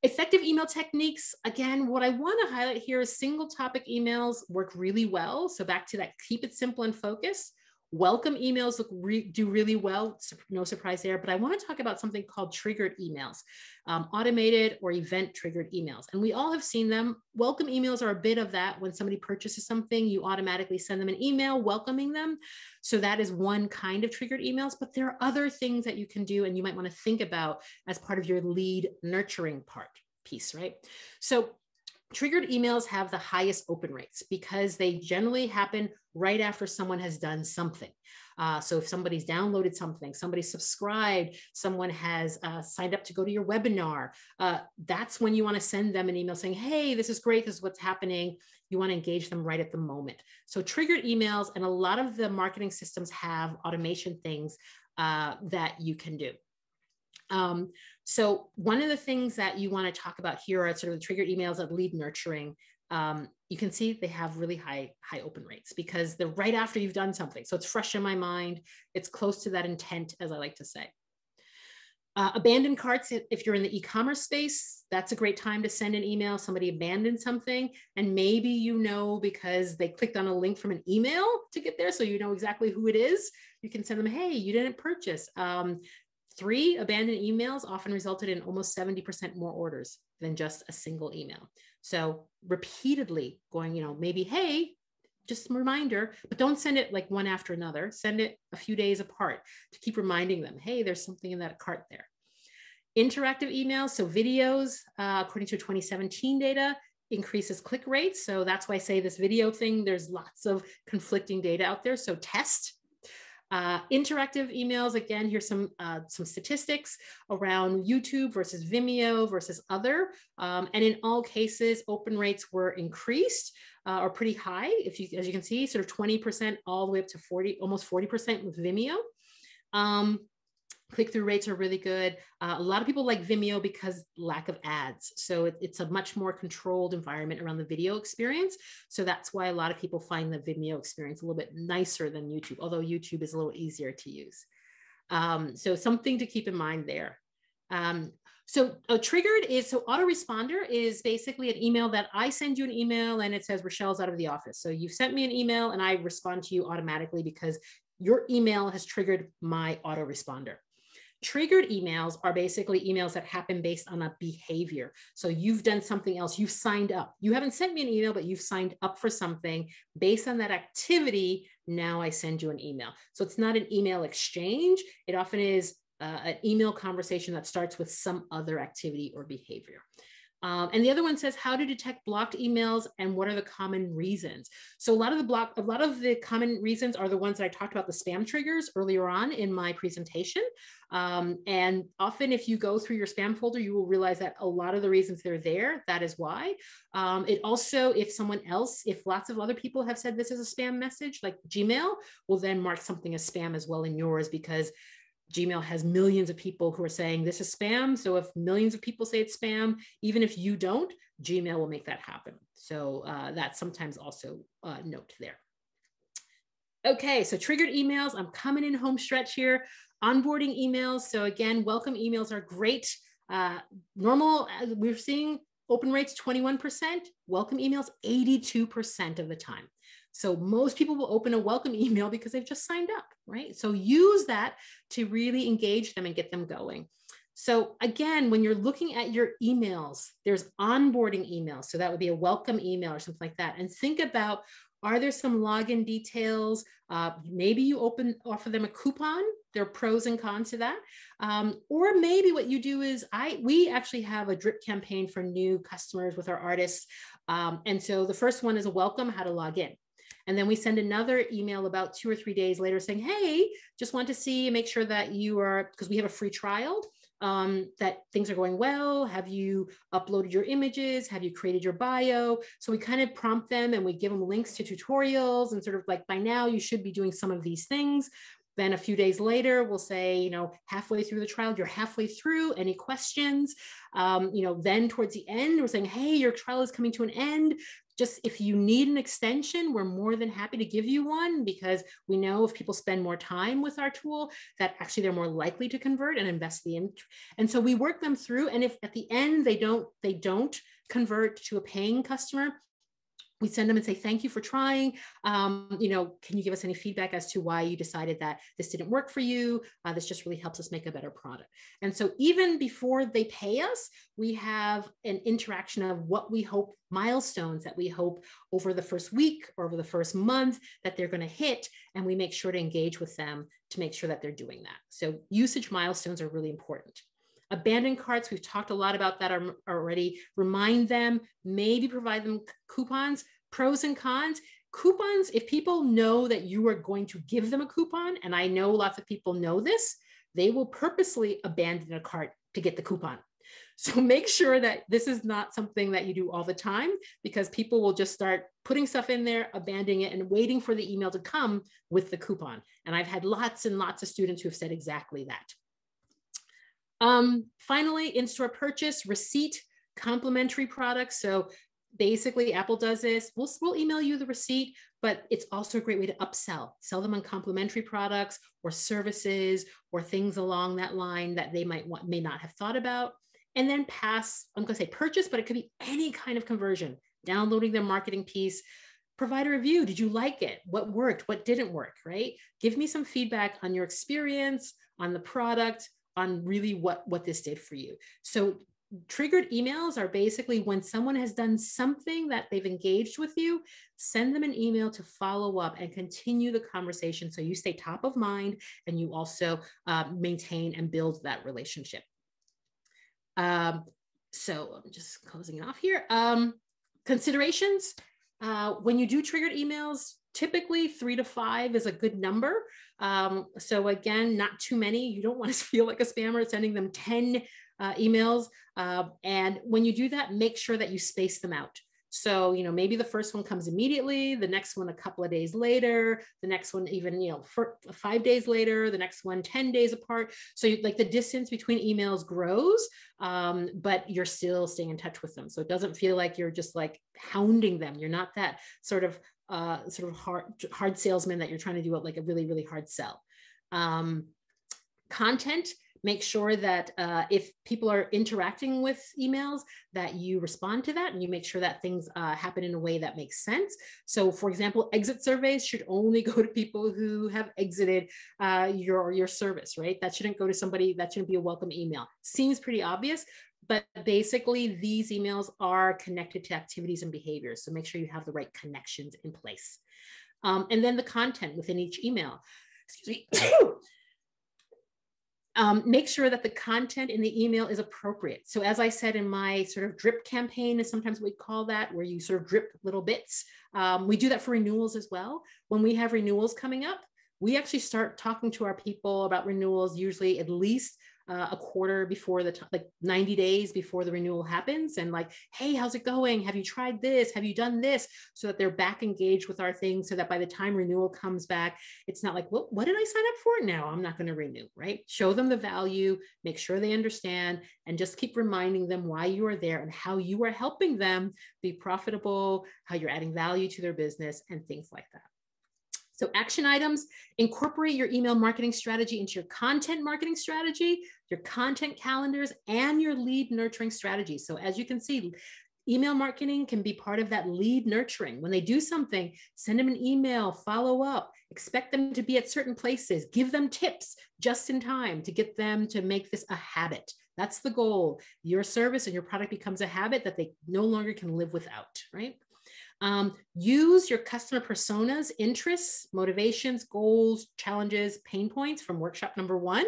Effective email techniques. Again, what I want to highlight here is single topic emails work really well. So back to that, keep it simple and focused. Welcome emails do really well, no surprise there, but I want to talk about something called triggered emails, automated or event triggered emails. And we all have seen them. Welcome emails are a bit of that. When somebody purchases something, you automatically send them an email welcoming them. So that is one kind of triggered emails, but there are other things that you can do and you might want to think about as part of your lead nurturing piece, right? So triggered emails have the highest open rates because they generally happen right after someone has done something. So if somebody's downloaded something, somebody subscribed, someone has signed up to go to your webinar, that's when you want to send them an email saying, hey, this is great, this is what's happening. You want to engage them right at the moment. So triggered emails, and a lot of the marketing systems have automation things that you can do. So one of the things that you want to talk about here are sort of the triggered emails of lead nurturing. You can see they have really high open rates because they're right after you've done something. So it's fresh in my mind. It's close to that intent, as I like to say. Abandoned carts, if you're in the e-commerce space, that's a great time to send an email. Somebody abandoned something, and maybe because they clicked on a link from an email to get there, so you know exactly who it is. You can send them, hey, you didn't purchase. 3 abandoned emails often resulted in almost 70% more orders than just a single email. So repeatedly going, maybe, hey, just a reminder, but don't send it like one after another. Send it a few days apart to keep reminding them, hey, there's something in that cart there. Interactive emails, so videos, according to 2017 data, increases click rates. So that's why I say this video thing, there's lots of conflicting data out there. So test. Interactive emails, again, here's some statistics around YouTube versus Vimeo versus other. And in all cases, open rates were increased or pretty high. As you can see, sort of 20% all the way up to 40, almost 40% with Vimeo. Click-through rates are really good. A lot of people like Vimeo because lack of ads. So it's a much more controlled environment around the video experience. So that's why a lot of people find the Vimeo experience a little bit nicer than YouTube, although YouTube is a little easier to use. So something to keep in mind there. So triggered is, so autoresponder is basically an email that I send you an email and it says Rochelle's out of the office. So you've sent me an email and I respond to you automatically because your email has triggered my autoresponder. Triggered emails are basically emails that happen based on a behavior. So you've done something else, you've signed up. You haven't sent me an email, but you've signed up for something. Based on that activity, now I send you an email. So it's not an email exchange. It often is an email conversation that starts with some other activity or behavior. And the other one says how to detect blocked emails and what are the common reasons. So a lot of the common reasons are the ones that I talked about, the spam triggers earlier on in my presentation. And often if you go through your spam folder, you will realize that a lot of the reasons they're there, that is why. It also, if lots of other people have said this is a spam message, like Gmail will then mark something as spam as well in yours, because Gmail has millions of people who are saying this is spam. So if millions of people say it's spam, even if you don't, Gmail will make that happen. So that's sometimes also a note there. Okay, so triggered emails. I'm coming in home stretch here. Onboarding emails. So again, welcome emails are great. Normal, we're seeing open rates 21%, welcome emails 82% of the time. So most people will open a welcome email because they've just signed up, right? So use that to really engage them and get them going. So again, when you're looking at your emails, there's onboarding emails. So that would be a welcome email or something like that. And think about, are there some login details? Maybe you offer them a coupon. There are pros and cons to that. Or maybe what you do is, we actually have a drip campaign for new customers with our artists. And so the first one is a welcome, how to log in. And then we send another email about 2 or 3 days later saying, hey, just want to see and make sure that you are, because we have a free trial, that things are going well. Have you uploaded your images? Have you created your bio? So we kind of prompt them and we give them links to tutorials and sort of like, by now you should be doing some of these things. Then a few days later, we'll say, halfway through the trial, you're halfway through, any questions? Then towards the end, we're saying, hey, your trial is coming to an end. Just if you need an extension, we're more than happy to give you one, because we know if people spend more time with our tool, that actually they're more likely to convert and invest the in. And so we work them through. And if at the end they don't convert to a paying customer, we send them and say, thank you for trying. Can you give us any feedback as to why you decided that this didn't work for you? This just really helps us make a better product. And so even before they pay us, we have an interaction of what we hope, milestones that we hope over the first week or over the first month that they're going to hit. And we make sure to engage with them to make sure that they're doing that. So usage milestones are really important. Abandoned carts, we've talked a lot about that already. Remind them, maybe provide them coupons. Pros and cons. Coupons, if people know that you are going to give them a coupon, and I know lots of people know this, they will purposely abandon a cart to get the coupon. So make sure that this is not something that you do all the time, because people will just start putting stuff in there, abandoning it, and waiting for the email to come with the coupon. And I've had lots and lots of students who have said exactly that. Finally, in-store purchase, receipt, complimentary products. So basically, Apple does this. We'll email you the receipt, but it's also a great way to upsell, sell them on complimentary products or services or things along that line that they may not have thought about. And then pass, I'm going to say purchase, but it could be any kind of conversion, downloading their marketing piece. Provide a review. Did you like it? What worked? What didn't work, right? Give me some feedback on your experience, on the product, on really what this did for you. So triggered emails are basically when someone has done something that they've engaged with you, send them an email to follow up and continue the conversation so you stay top of mind and you also maintain and build that relationship. So I'm just closing it off here. Considerations. When you do triggered emails, typically 3 to 5 is a good number. So again, not too many. You don't want to feel like a spammer sending them 10 emails. And when you do that, make sure that you space them out. So, maybe the first one comes immediately, the next one a couple of days later, the next one even, for 5 days later, the next one 10 days apart. So like the distance between emails grows, but you're still staying in touch with them. So it doesn't feel like you're just like hounding them. You're not that sort of hard salesman that you're trying to do like a really, really hard sell. Content. Make sure that if people are interacting with emails, that you respond to that and you make sure that things happen in a way that makes sense. So for example, exit surveys should only go to people who have exited your service, right? That shouldn't go to somebody, that shouldn't be a welcome email. Seems pretty obvious, but basically these emails are connected to activities and behaviors. So make sure you have the right connections in place. And then the content within each email. Excuse me. Make sure that the content in the email is appropriate. So as I said in my sort of drip campaign, is sometimes we call that, where you sort of drip little bits. We do that for renewals as well. When we have renewals coming up, we actually start talking to our people about renewals, usually at least a quarter before like 90 days before the renewal happens, and like, hey, how's it going? Have you tried this? Have you done this? So that they're back engaged with our thing, so that by the time renewal comes back, it's not like, well, what did I sign up for? No, I'm not going to renew, right? Show them the value, make sure they understand, and just keep reminding them why you are there and how you are helping them be profitable, how you're adding value to their business, and things like that. So action items: incorporate your email marketing strategy into your content marketing strategy, your content calendars, and your lead nurturing strategy. So as you can see, email marketing can be part of that lead nurturing. When they do something, send them an email, follow up, expect them to be at certain places, give them tips just in time to get them to make this a habit. That's the goal. Your service and your product becomes a habit that they no longer can live without, right? Use your customer personas, interests, motivations, goals, challenges, pain points from workshop number 1,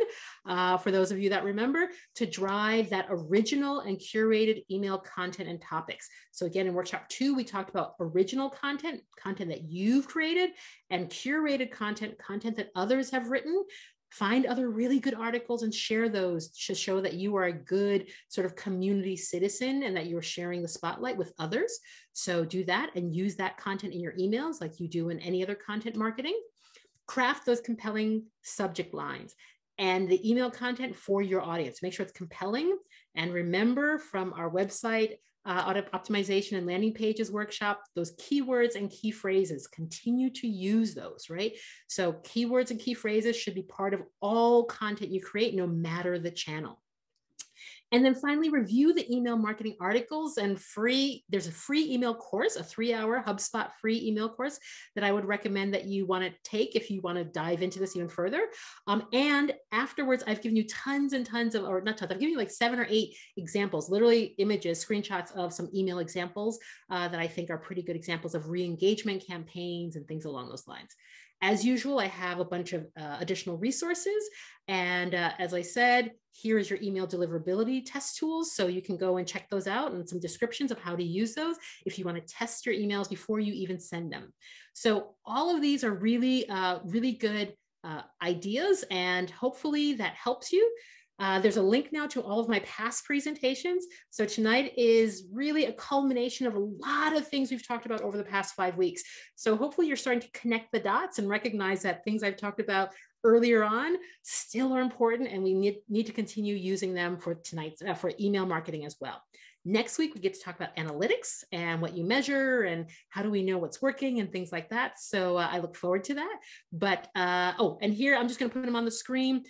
for those of you that remember, to drive that original and curated email content and topics. So again, in workshop 2, we talked about original content, content that you've created, and curated content, content that others have written. Find other really good articles and share those to show that you are a good sort of community citizen and that you're sharing the spotlight with others. So do that and use that content in your emails like you do in any other content marketing. Craft those compelling subject lines and the email content for your audience. Make sure it's compelling. And remember from our website, optimization and landing pages workshop, those keywords and key phrases, continue to use those, right? So keywords and key phrases should be part of all content you create, no matter the channel. And then finally, review the email marketing articles and there's a free email course, a 3-hour HubSpot free email course that I would recommend that you want to take if you want to dive into this even further. And afterwards, I've given you tons and tons of, or not tons, I've given you like 7 or 8 examples, literally images, screenshots of some email examples that I think are pretty good examples of re-engagement campaigns and things along those lines. As usual, I have a bunch of additional resources. And as I said, here is your email deliverability test tools. So you can go and check those out and some descriptions of how to use those if you want to test your emails before you even send them. So all of these are really, really good ideas, and hopefully that helps you. There's a link now to all of my past presentations. So tonight is really a culmination of a lot of things we've talked about over the past 5 weeks. So hopefully you're starting to connect the dots and recognize that things I've talked about earlier on still are important, and we need to continue using them for tonight's for email marketing as well. Next week, we get to talk about analytics and what you measure and how do we know what's working and things like that. So I look forward to that. But, and here, I'm just going to put them on the screen.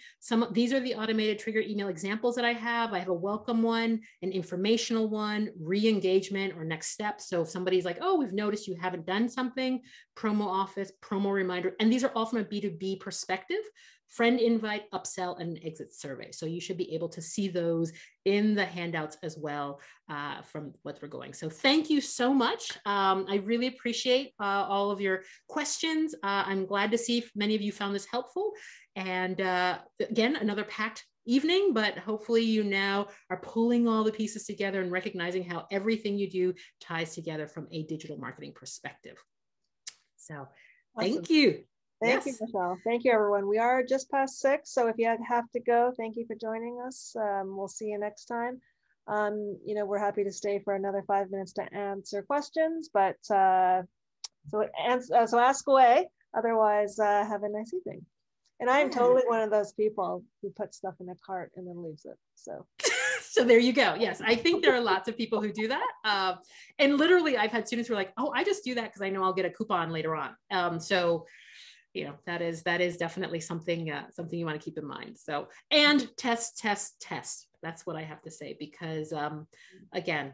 These are the automated trigger email examples that I have. I have a welcome one, an informational one, re-engagement or next steps. So if somebody's like, oh, we've noticed you haven't done something, promo office, promo reminder. And these are all from a B2B perspective. Friend invite, upsell, and exit survey. So you should be able to see those in the handouts as well from what we're going. So thank you so much. I really appreciate all of your questions. I'm glad to see if many of you found this helpful. And again, another packed evening, but hopefully you now are pulling all the pieces together and recognizing how everything you do ties together from a digital marketing perspective. So thank you. Thank you, Michelle. Thank you, everyone. We are just past 6, so if you have to go, thank you for joining us. We'll see you next time. We're happy to stay for another 5 minutes to answer questions, but so ask away. Otherwise, have a nice evening. And I am totally one of those people who puts stuff in a cart and then leaves it. So. So there you go. Yes, I think there are lots of people who do that. And literally, I've had students who are like, "Oh, I just do that because I know I'll get a coupon later on." So, that is definitely something you want to keep in mind. So, and test. That's what I have to say, because again,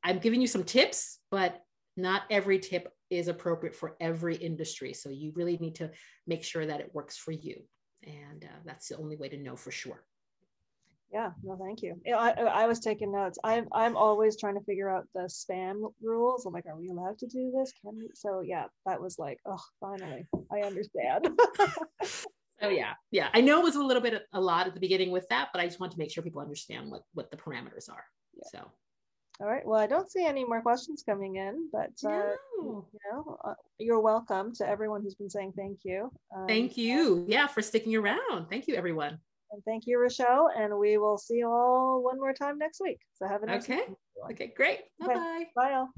I'm giving you some tips, but not every tip is appropriate for every industry. So you really need to make sure that it works for you. And that's the only way to know for sure. Yeah, no, thank you. I was taking notes. I'm always trying to figure out the spam rules. I'm like, are we allowed to do this? Can we? So yeah, that was like, oh, finally, I understand. Oh yeah. I know it was a lot at the beginning with that, but I just want to make sure people understand what the parameters are. Yeah. So. All right. Well, I don't see any more questions coming in, but you're welcome to everyone who's been saying thank you. Thank you. Yeah, for sticking around. Thank you, everyone. And thank you, Rochelle. And we will see you all one more time next week. So have a nice week. Okay, great. Bye-bye. Bye all.